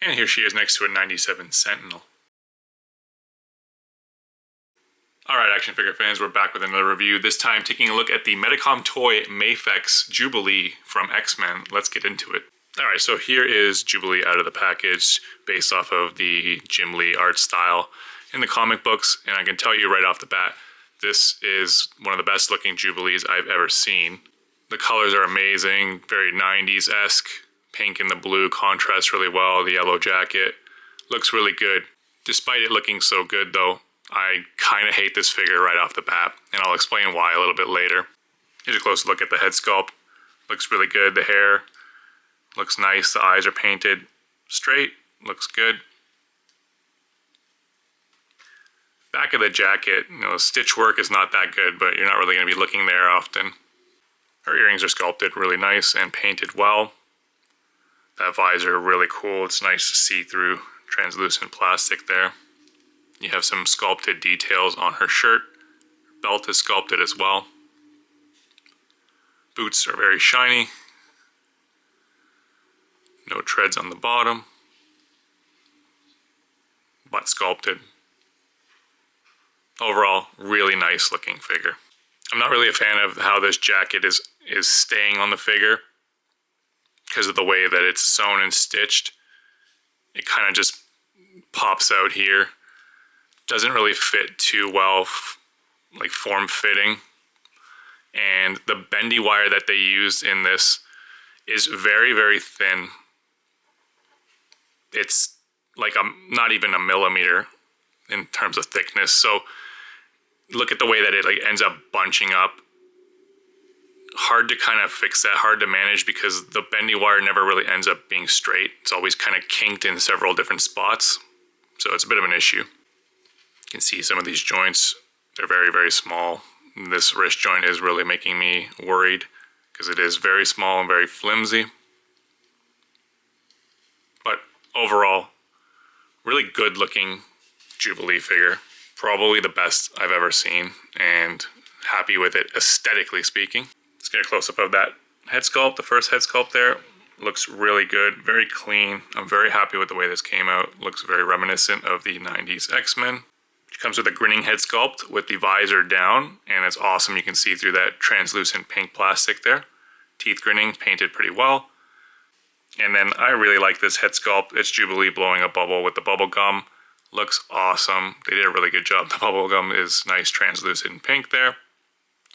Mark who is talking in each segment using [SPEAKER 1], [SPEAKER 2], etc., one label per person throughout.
[SPEAKER 1] And here she is next to a 97 Sentinel. Alright, action figure fans, we're back with another review, this time taking a look at the Medicom Toy MAFEX Jubilee from X-Men. Let's get into it. Alright, so here is Jubilee out of the package, based off of the Jim Lee art style in the comic books, and I can tell you right off the bat, this is one of the best looking Jubilees I've ever seen. The colors are amazing, very 90s-esque, pink and the blue contrast really well, the yellow jacket, looks really good. Despite it looking so good though, I kind of hate this figure right off the bat, and I'll explain why a little bit later. Here's a close look at the head sculpt. Looks really good. The hair looks nice. The eyes are painted straight. Looks good. Back of the jacket, stitch work is not that good, but you're not really going to be looking there often. Her earrings are sculpted really nice and painted well. That visor really cool. It's nice to see through translucent plastic there. You have some sculpted details on her shirt. Belt is sculpted as well. Boots are very shiny. No treads on the bottom. Butt sculpted. Overall, really nice looking figure. I'm not really a fan of how this jacket is staying on the figure because of the way that it's sewn and stitched. It kind of just pops out here. Doesn't really fit too well, like form-fitting. And the bendy wire that they used in this is very, very thin. It's like not even a millimeter in terms of thickness. So look at the way that it ends up bunching up. Hard to kind of fix that, hard to manage because the bendy wire never really ends up being straight. It's always kind of kinked in several different spots. So it's a bit of an issue. You can see some of these joints, they're very, very small. This wrist joint is really making me worried because it is very small and very flimsy. But overall, really good looking Jubilee figure. Probably the best I've ever seen and happy with it aesthetically speaking. Let's get a close up of that head sculpt. The first head sculpt there looks really good, very clean. I'm very happy with the way this came out. Looks very reminiscent of the 90s X-Men. It comes with a grinning head sculpt with the visor down, and it's awesome. You can see through that translucent pink plastic there. Teeth grinning, painted pretty well. And then I really like this head sculpt. It's Jubilee blowing a bubble with the bubble gum. Looks awesome. They did a really good job. The bubble gum is nice translucent pink there.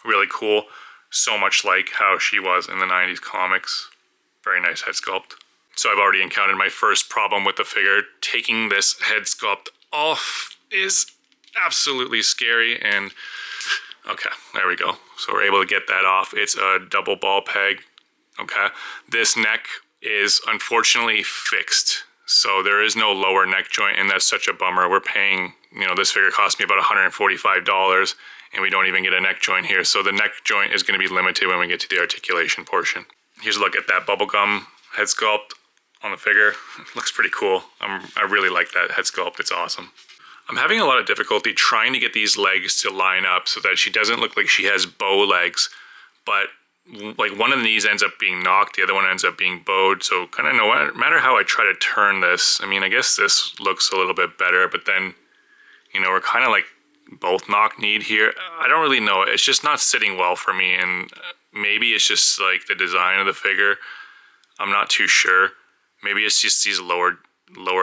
[SPEAKER 1] Really cool. So much like how she was in the 90s comics. Very nice head sculpt. So I've already encountered my first problem with the figure. Taking this head sculpt off is absolutely scary, and okay, there we go. So we're able to get that off. It's a double ball peg. Okay, this neck is unfortunately fixed, so there is no lower neck joint, and that's such a bummer. We're paying, this figure cost me about $145, and we don't even get a neck joint here, so the neck joint is going to be limited when we get to the articulation portion. Here's a look at that bubblegum head sculpt on the figure. It looks pretty cool. I really like that head sculpt. It's awesome. I'm having a lot of difficulty trying to get these legs to line up so that she doesn't look like she has bow legs, but like one of the knees ends up being knocked, the other one ends up being bowed, so kind of no matter how I try to turn this, I guess this looks a little bit better, but then, we're kind of like both knock-kneed here. I don't really know. It's just not sitting well for me, and maybe it's just like the design of the figure. I'm not too sure. Maybe it's just these lower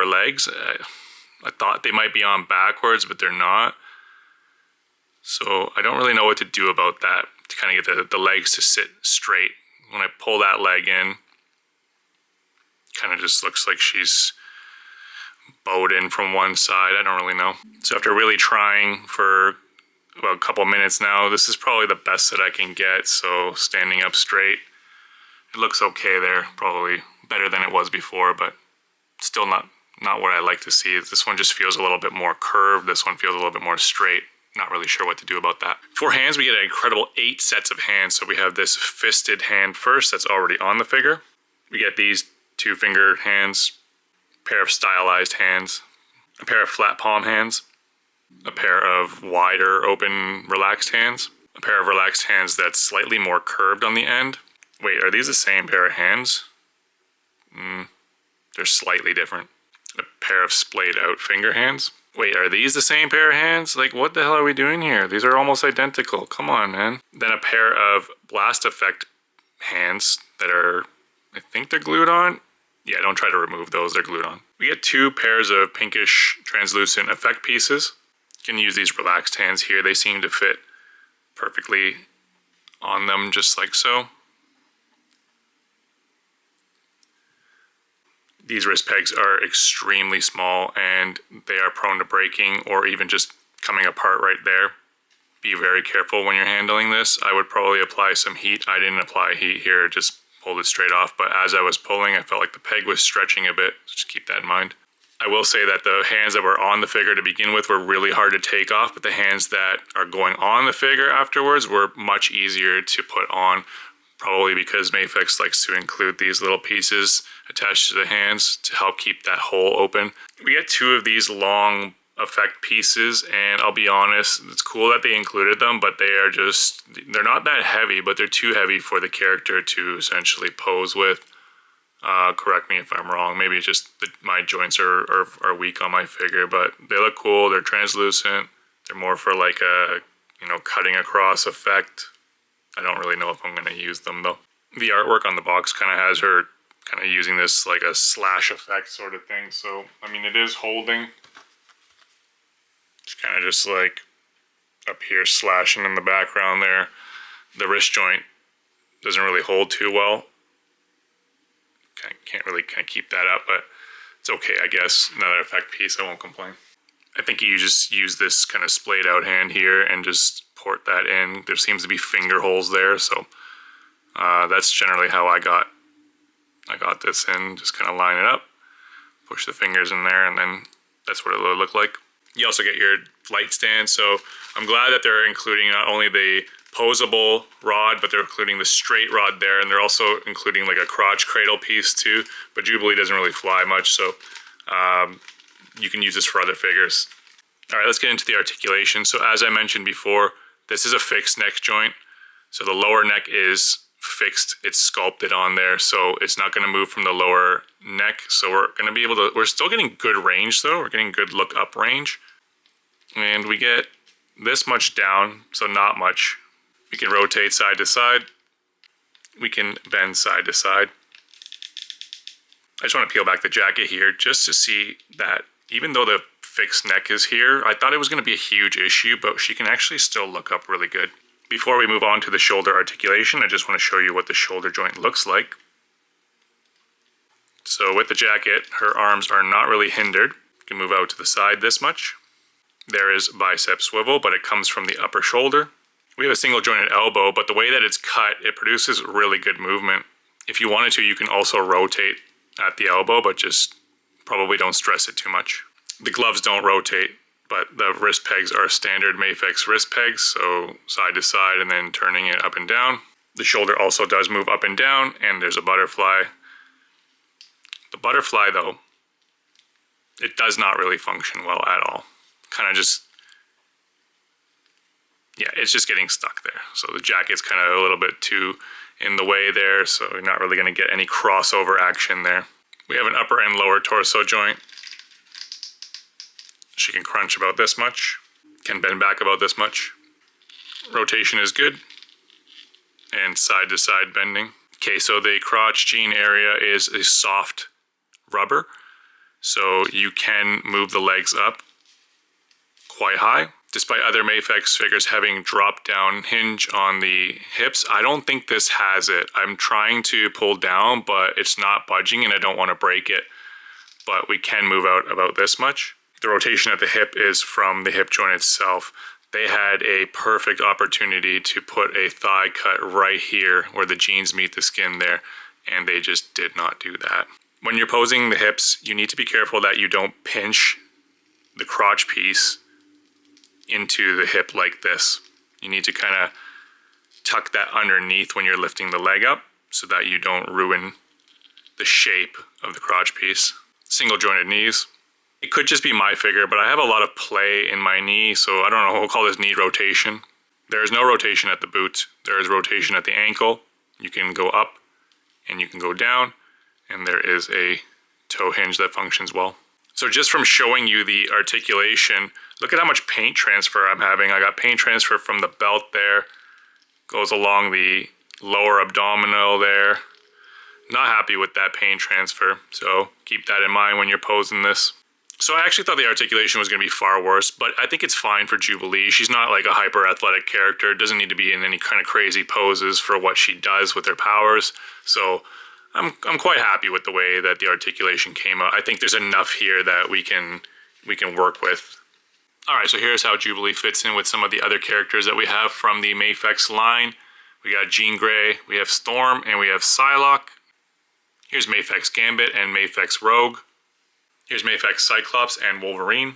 [SPEAKER 1] legs. I thought they might be on backwards, but they're not. So I don't really know what to do about that to kind of get the legs to sit straight. When I pull that leg in, kind of just looks like she's bowed in from one side. I don't really know. So after really trying for about a couple minutes now, this is probably the best that I can get. So standing up straight, it looks okay there. Probably better than it was before, but still not what I like to see. This one just feels a little bit more curved. This one feels a little bit more straight. Not really sure what to do about that. For hands, we get an incredible 8 sets of hands. So we have this fisted hand first that's already on the figure. We get these 2-fingered hands, a pair of stylized hands, a pair of flat palm hands, a pair of wider open relaxed hands, a pair of relaxed hands that's slightly more curved on the end. Wait, are these the same pair of hands? They're slightly different. pair of splayed out finger hands. Wait, are these the same pair of hands? Like, what the hell are we doing here? These are almost identical. Come on, man. Then a pair of blast effect hands that are, I think they're glued on. Yeah, don't try to remove those, they're glued on. We get 2 pairs of pinkish translucent effect pieces. You can use these relaxed hands here. They seem to fit perfectly on them, just like so. These wrist pegs are extremely small and they are prone to breaking or even just coming apart right there. Be very careful when you're handling this. I would probably apply some heat. I didn't apply heat here, just pulled it straight off, but as I was pulling, I felt like the peg was stretching a bit, so just keep that in mind. I will say that the hands that were on the figure to begin with were really hard to take off, but the hands that are going on the figure afterwards were much easier to put on, probably because Mafex likes to include these little pieces attached to the hands to help keep that hole open. We get 2 of these long effect pieces, and I'll be honest, it's cool that they included them, but they're not that heavy, but they're too heavy for the character to essentially pose with. Correct me if I'm wrong, maybe it's just my joints are weak on my figure, but they look cool. They're translucent. They're more for like a, cutting across effect. I don't really know if I'm going to use them though. The artwork on the box kind of has her kind of using this like a slash effect sort of thing, so I mean it is holding. It's kind of just like up here slashing in the background there. The wrist joint doesn't really hold too well. Can't really kind of keep that up, but it's okay, I guess. Another effect piece, I won't complain. I think you just use this kind of splayed out hand here and just port that in. There seems to be finger holes there, so that's generally how I got this in. Just kind of line it up, push the fingers in there, and then that's what it'll look like. You also get your light stand, so I'm glad that they're including not only the posable rod, but they're including the straight rod there, and they're also including like a crotch cradle piece too, but Jubilee doesn't really fly much, so you can use this for other figures. All right, let's get into the articulation. So as I mentioned before, this is a fixed neck joint, so the lower neck is fixed, it's sculpted on there, so it's not going to move from the lower neck, so we're going to be able to, we're still getting good range though, we're getting good look up range, and we get this much down, so not much. We can rotate side to side, we can bend side to side. I just want to peel back the jacket here just to see that even though the fixed neck is here, I thought it was going to be a huge issue, but she can actually still look up really good. Before we move on to the shoulder articulation, I just want to show you what the shoulder joint looks like. So with the jacket, her arms are not really hindered. You can move out to the side this much. There is bicep swivel, but it comes from the upper shoulder. We have a single jointed elbow, but the way that it's cut, it produces really good movement. If you wanted to, you can also rotate at the elbow, but just probably don't stress it too much. The gloves don't rotate, but the wrist pegs are standard Mafex wrist pegs, so side to side and then turning it up and down. The shoulder also does move up and down, and there's a butterfly. The butterfly, though, it does not really function well at all. Kind of just, yeah, it's just getting stuck there. So the jacket's kind of a little bit too in the way there, so you're not really going to get any crossover action there. We have an upper and lower torso joint. She can crunch about this much, can bend back about this much. Rotation is good, and side to side bending. Okay, so the crotch jean area is a soft rubber, so you can move the legs up quite high. Despite other Mafex figures having drop down hinge on the hips, I don't think this has it. I'm trying to pull down, but it's not budging and I don't want to break it. But we can move out about this much. The rotation at the hip is from the hip joint itself. They had a perfect opportunity to put a thigh cut right here where the jeans meet the skin there, and they just did not do that. When you're posing the hips, you need to be careful that you don't pinch the crotch piece into the hip like this. You need to kind of tuck that underneath when you're lifting the leg up so that you don't ruin the shape of the crotch piece. Single jointed knees. It could just be my figure, but I have a lot of play in my knee, so I don't know, we'll call this knee rotation. There is no rotation at the boot. There is rotation at the ankle. You can go up and you can go down, and there is a toe hinge that functions well. So just from showing you the articulation, look at how much paint transfer I'm having. I got paint transfer from the belt there, goes along the lower abdominal there. Not happy with that paint transfer, so keep that in mind when you're posing this. So I actually thought the articulation was going to be far worse, but I think it's fine for Jubilee. She's not like a hyper athletic character, doesn't need to be in any kind of crazy poses for what she does with her powers. So I'm quite happy with the way that the articulation came out. I think there's enough here that we can work with. Alright, so here's how Jubilee fits in with some of the other characters that we have from the MAFEX line. We got Jean Grey, we have Storm, and we have Psylocke. Here's MAFEX Gambit and MAFEX Rogue. Here's MAFEX Cyclops and Wolverine.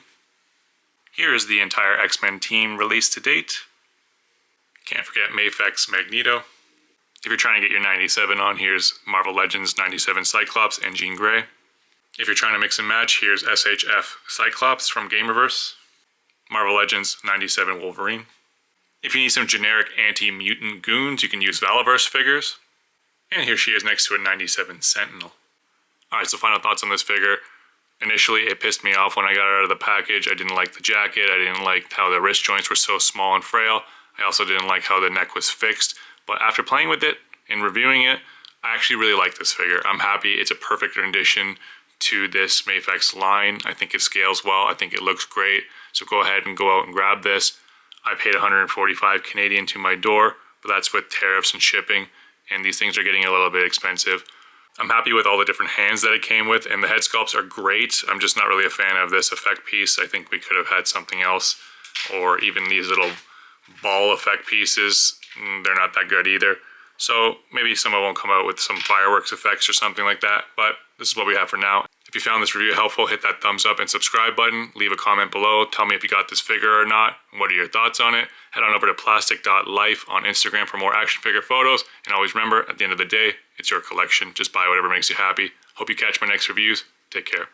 [SPEAKER 1] Here is the entire X-Men team released to date. Can't forget MAFEX Magneto. If you're trying to get your 97 on, here's Marvel Legends 97 Cyclops and Jean Grey. If you're trying to mix and match, here's SHF Cyclops from Gamerverse. Marvel Legends 97 Wolverine. If you need some generic anti-mutant goons, you can use Valaverse figures. And here she is next to a 97 Sentinel. Alright, so final thoughts on this figure. Initially, it pissed me off when I got it out of the package. I didn't like the jacket. I didn't like how the wrist joints were so small and frail. I also didn't like how the neck was fixed. But after playing with it and reviewing it, I actually really like this figure. I'm happy. It's a perfect rendition to this MAFEX line. I think it scales well. I think it looks great. So go ahead and go out and grab this. I paid 145 Canadian to my door, but that's with tariffs and shipping. And these things are getting a little bit expensive. I'm happy with all the different hands that it came with, and the head sculpts are great. I'm just not really a fan of this effect piece. I think we could have had something else, or even these little ball effect pieces. They're not that good either. So maybe someone will come out with some fireworks effects or something like that, but this is what we have for now. If you found this review helpful, hit that thumbs up and subscribe button. Leave a comment below. Tell me if you got this figure or not. What are your thoughts on it? Head on over to plastic.life on Instagram for more action figure photos. And always remember, at the end of the day, it's your collection. Just buy whatever makes you happy. Hope you catch my next reviews. Take care.